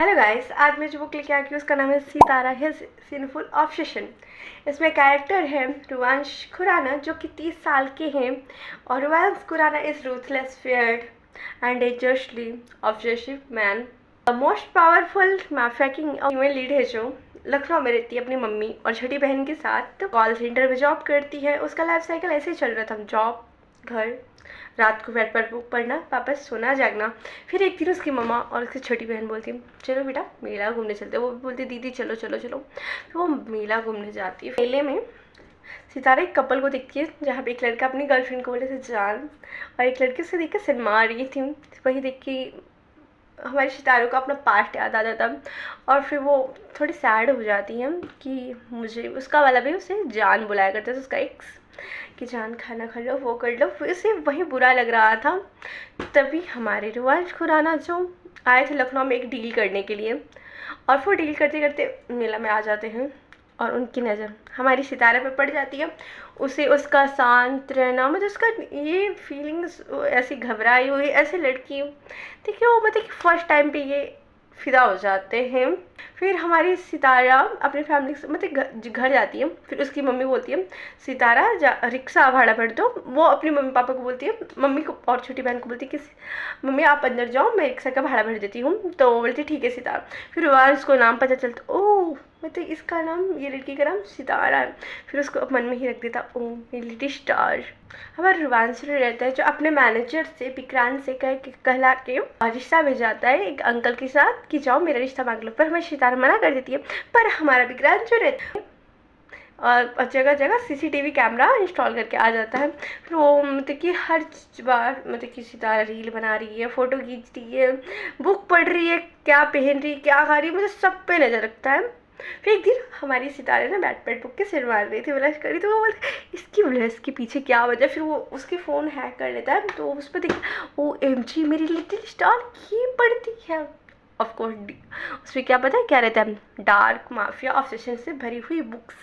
Hello guys, आज मैं जो बुक लेके आ गई उसका नाम है सितारा हिज सिनफुल ऑब्सेशन। इसमें कैरेक्टर है रुवांश खुराना जो कि 30 साल के हैं और Ruvansh Khurana is ruthless feared and dangerously obsessive man. The most powerful mafia की फीमेल लीड है जो लखनऊ में रहती है अपनी मम्मी और छोटी बहन के साथ। कॉल सेंटर में जॉब करती है। उसका लाइफ साइकिल ऐसे ही चल रहा था, जॉब, घर, रात को बेड पर बुक पढ़ना, वापस सोना जागना। फिर एक दिन उसकी मम्मा और उसकी छोटी बहन बोलती चलो बेटा मेला घूमने चलते। वो भी बोलती दीदी चलो चलो चलो। फिर वो मेला घूमने जाती है। मेले में सितारा एक कपल को देखती है जहाँ पे एक लड़का अपनी गर्लफ्रेंड को बोले थे जान और एक लड़की उससे देख कर शर्मा रही थी। वही देख के हमारे सितारों को अपना पास्ट याद आ जाता और फिर वो थोड़ी सैड हो जाती हैं कि मुझे उसका वाला भी उसे जान बुलाया करता था, उसका एक्स, कि जान खाना खा लो वो कर लो। फिर उसे वही बुरा लग रहा था। तभी हमारे रुवांश खुराना जो आए थे लखनऊ में एक डील करने के लिए और वो डील करते करते मेला में आ जाते हैं और उनकी नज़र हमारी सितारे पर पड़ जाती है। उसे उसका शांत रहना, मतलब उसका ये फीलिंग्स, ऐसी घबराई हुई ऐसी लड़की देखिए, वो मतलब कि फर्स्ट टाइम पे ये फिदा हो जाते हैं। फिर हमारी सितारा अपनी फैमिली से मतलब घर जाती है। फिर उसकी मम्मी बोलती है सितारा रिक्शा भाड़ा भर दो। वो अपनी मम्मी पापा को बोलती है, मम्मी को और छोटी बहन को बोलती है कि मम्मी आप अंदर जाओ, मैं रिक्शा का भाड़ा भर देती हूँ। तो वो बोलती ठीक है सितारा। फिर वहाँ उसको नाम पता चलता, ओह मतलब इसका नाम, ये लड़की का नाम सितारा है। फिर उसको मन में ही रख देता ओह मेरी लिटिल स्टार। हमारा रुवांश रहता है जो अपने मैनेजर से विक्रांत से कहला के रिश्ता भेज जाता है एक अंकल के साथ कि जाओ मेरा रिश्ता मांग लो। पर हमारी सितारा मना कर देती है। पर हमारा विक्रांत जो रहता है और जगह जगह सीसीटीवी कैमरा इंस्टॉल करके आ जाता है। फिर वो मतलब कि हर बार मतलब कि सितारा रील बना रही है, फ़ोटो खींच रही है, बुक पढ़ रही है, क्या पहन रही है, क्या खा रही है, मतलब सब पे नज़र रखता है। फिर एक दिन हमारी सितारे ना बैट पैट बुक के सिर मार रही थी, ब्लश करी, तो वो बोलते इसकी ब्लश के पीछे क्या वजह। फिर वो उसके फ़ोन हैक कर लेता है तो उस पर देखा ओ एम जी मेरी लिटिल स्टार ये पढ़ती है। ऑफकोर्स उसमें क्या पता है क्या रहता है, डार्क माफिया ऑब्सेशन से भरी हुई बुक्स।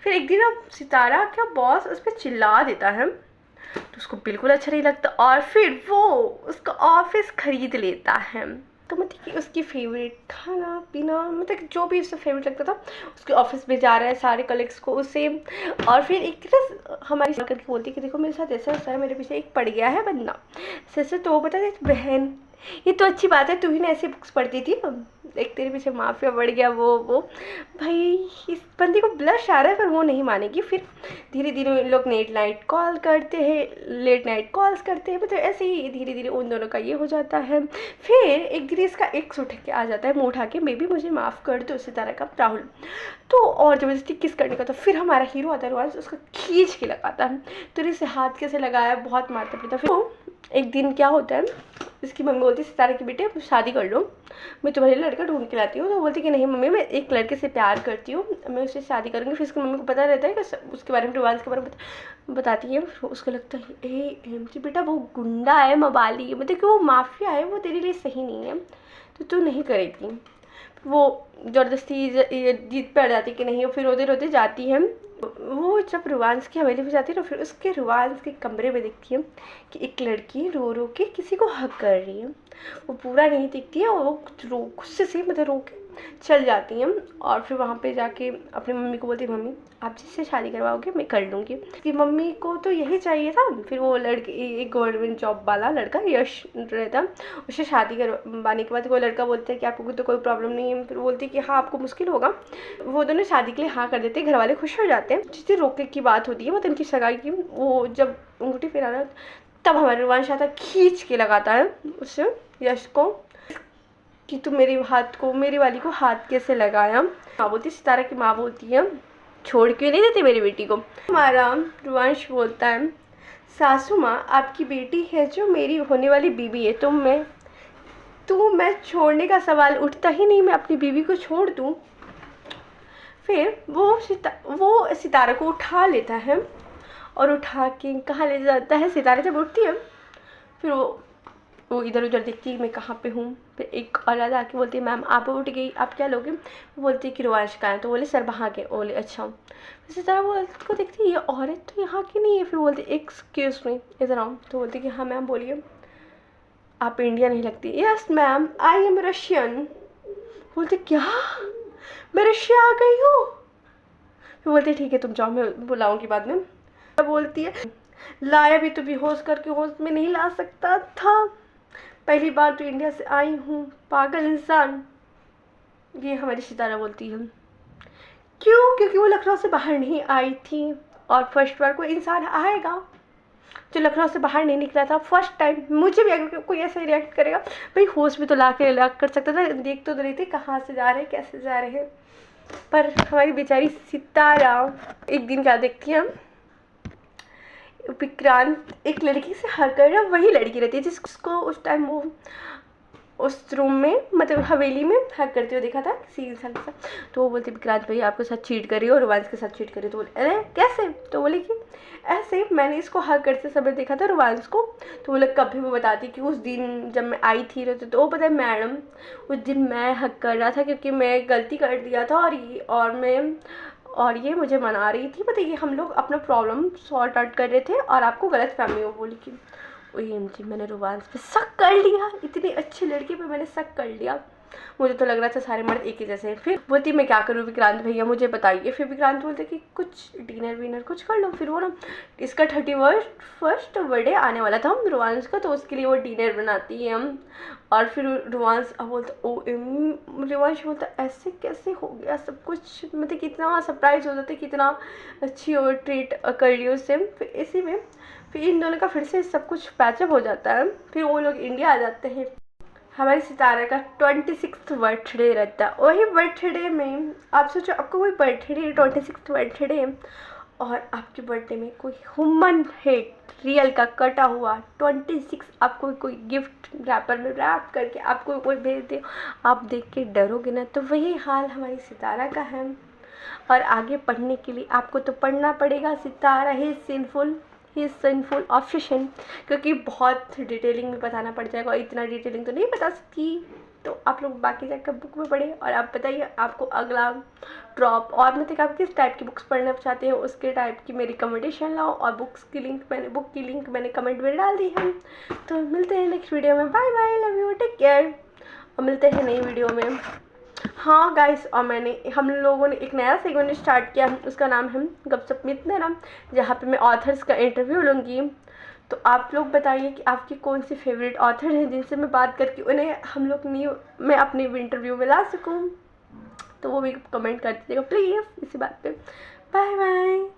फिर एक दिन अब सितारा क्या बॉस उस पर चिल्ला देता है तो उसको बिल्कुल अच्छा नहीं लगता और फिर वो उसका ऑफिस खरीद लेता है। तो मतलब कि उसकी फेवरेट खाना पीना, मतलब जो भी उसका फेवरेट लगता था उसके ऑफिस में जा रहा है सारे कलीग्स को उसे। और फिर एक ना हमारी करके बोलती है कि देखो मेरे साथ ऐसा ऐसा है, मेरे पीछे एक पड़ गया है बंदा से। तो वो बता दे बहन ये तो अच्छी बात है, तू ही ना ऐसी बुक्स पढ़ती थी, एक तेरे पीछे माफिया बढ़ गया वो भाई इस बंदी को ब्लश आ रहा है पर वो नहीं मानेगी। फिर धीरे धीरे लोग लेट नाइट कॉल करते हैं, लेट नाइट कॉल्स करते हैं, मतलब ऐसे ही धीरे धीरे उन दोनों का ये हो जाता है। फिर एक दिन इसका एक्स उठ के आ जाता है, मुँह उठा के बेबी मुझे माफ़ कर दो सितारा का राहुल, तो और ज़बरदस्ती किस करने का। तो फिर हमारा हीरो आता है रोज उसको खींच के लगाता है, तो इसे हाथ कैसे लगाया बहुत मारता पड़ता। फिर एक दिन क्या होता है, इसकी मम्मी बोलती है सितारे के बेटे शादी कर लो, मैं तुम्हारे लिए लड़का ढूंढ के लाती हूँ। तो बोलती कि नहीं मम्मी मैं एक लड़के से प्यार करती हूँ, मैं उससे शादी करूँगी। फिर उसकी मम्मी को पता रहता है कि उसके बारे में, रोमांस के बारे में बताती है। उसको लगता है ए एम जी बेटा वो गुंडा है, मवाली, मतलब कि वो माफिया है, वो तेरे लिए सही नहीं है तो तू नहीं करेगी। वो ज़बरदस्ती जीत पे अड़ जाती कि नहीं, फिर रोते रोते जाती है। वो जब रुवांस की हवेली में जाती है ना, फिर उसके रुवांस के कमरे में देखती है कि एक लड़की रो रो के किसी को हक कर रही है। वो पूरा नहीं दिखती है, वो गुस्से से मतलब रो के चल जाती हैं और फिर वहाँ पे जाके अपनी मम्मी को बोलती है मम्मी आप जिससे शादी करवाओगे मैं कर लूँगी। कि मम्मी को तो यही चाहिए था। फिर वो लड़की एक गवर्नमेंट जॉब वाला लड़का यश रहता, उससे शादी करवाने के बाद वो लड़का बोलता है कि आपको तो कोई प्रॉब्लम नहीं है। फिर बोलती है कि हाँ आपको मुश्किल होगा। वो दोनों शादी के लिए हाँ कर देते हैं, घर वाले खुश हो जाते हैं। जिस दिन रोके की बात होती है मतलब इनकी सगाई की, वो जब अंगूठी पहनाना तब हमारे रुवांश आता खींच के लगाता है उससे यश को कि तू मेरी वाली को हाथ कैसे लगाया। माँ बोलती सितारा की माँ बोलती है छोड़ क्यों नहीं देते मेरी बेटी को। हमारा रुवांश बोलता है सासू माँ आपकी बेटी है जो मेरी होने वाली बीवी है, मैं छोड़ने का सवाल उठता ही नहीं, मैं अपनी बीवी को छोड़ दूँ। फिर वो सितारा को उठा लेता है और उठा के कहाँ ले जाता है। सितारा जब उठती है फिर वो इधर उधर देखती है मैं कहाँ पे हूँ। फिर एक औरत आके बोलती है मैम आप उठ गई, आप क्या लोगे। वो बोलती है कि रुवांश कहाँ है, तो बोले सर वहाँ के। बोले अच्छा। फिर सितारा वो औरत को देखती है ये औरत तो यहाँ की नहीं है। फिर बोलती एक्सक्यूज़ मी इधर आओ। तो बोलती कि हाँ मैम बोलिए। आप इंडियन नहीं लगती। Yes ma'am I am Russian. बोलते क्या, मैं रशिया आ गई हूँ। फिर बोलते ठीक है तुम जाओ, मैं बुलाऊंगी बाद में। बोलती है लाया भी तो बेहोश करके होश में नहीं ला सकता था, पहली बार तो इंडिया से आई हूँ, पागल इंसान। ये हमारी सितारा बोलती है। क्यों? क्योंकि वो लखनऊ से बाहर नहीं आई थी, और फर्स्ट बार कोई इंसान आएगा जो लखनऊ से बाहर नहीं निकला था फर्स्ट टाइम। मुझे भी अगर कोई ऐसा रिएक्ट करेगा, भाई होश भी तो ला कर सकता था, देख तो रही थी कहाँ से जा रहे हैं कैसे जा रहे हैं। पर हमारी बेचारी सितारा एक दिन क्या देखती है, विक्रांत एक लड़की से हक कर रहा, वही लड़की रहती है जिसको उस टाइम वो उस रूम में मतलब हवेली में हक करते हुए देखा था किसी इंसान के साथ। तो वो बोलती विक्रांत भाई आपके साथ चीट करी और रोमांस के साथ चीट करी। तो बोले अरे कैसे? तो बोले कि ऐसे मैंने इसको हक करते समय देखा था रोमांस को। तो बोले कभी वो बताती कि उस दिन जब मैं आई थी तो वो पता है मैडम उस दिन मैं हक कर रहा था क्योंकि मैं गलती कर दिया था और ये मुझे मना रही थी, बताइए हम लोग अपना प्रॉब्लम सॉर्ट आउट कर रहे थे और आपको गलत फहमी हो। बोली कि OMG मैंने रोमांस पे शक कर लिया, इतनी अच्छी लड़की पे मैंने शक कर लिया। मुझे तो लग रहा था सारे मर्द एक ही जैसे हैं। फिर बोलती मैं क्या करूँ विक्रांत भैया मुझे बताइए। फिर विक्रांत बोलते कि कुछ डिनर विनर कुछ कर लो। फिर वो ना इसका 31st बर्थडे आने वाला था रोमांस का, तो उसके लिए वो डिनर बनाती है हम। और फिर रोमांस बोलता रोमांस बोलता ऐसे कैसे हो गया सब कुछ, मतलब कितना सरप्राइज हो जाता है, कितना अच्छी और ट्रीट कर ली उससे। फिर इसी में फिर इन दोनों का फिर से सब कुछ पैचअप हो जाता है। फिर वो लोग इंडिया आ जाते हैं। हमारी सितारा का 26th बर्थडे रहता है। वही बर्थडे में आप सोचो आपको कोई बर्थडे 26th बर्थडे और आपके बर्थडे में कोई ह्यूमन हेड रियल का कटा हुआ 26 आपको कोई गिफ्ट रैपर में रैप करके आपको कोई भेज दे, आप देख के डरोगे ना। तो वही हाल हमारी सितारा का है। और आगे पढ़ने के लिए आपको तो पढ़ना पड़ेगा सितारा ही सिंफुल ऑब्सेशन, क्योंकि बहुत डिटेलिंग में बताना पड़ जाएगा और इतना डिटेलिंग तो नहीं बता सकती। तो आप लोग बाकी जाकर बुक में पढ़ें और आप बताइए आपको अगला ड्रॉप और मतलब आप किस टाइप की बुक्स पढ़ना चाहते हैं, उसके टाइप की मेरी रिकमेंडेशन लाओ। और बुक की लिंक मैंने कमेंट में डाल दी है। तो मिलते हैं नेक्स्ट वीडियो में। Bye bye, love you, take care. और मिलते हैं नई वीडियो में। हाँ गाइस, और हम लोगों ने एक नया सेगमेंट स्टार्ट किया, उसका नाम है गपशप विद नैना, जहाँ पे मैं ऑथर्स का इंटरव्यू लूँगी। तो आप लोग बताइए कि आपकी कौन सी फेवरेट ऑथर हैं जिनसे मैं बात करके उन्हें मैं अपने इंटरव्यू में ला सकूँ। तो वो भी कमेंट कर दीजिएगा प्लीज़ इसी बात पे। Bye bye.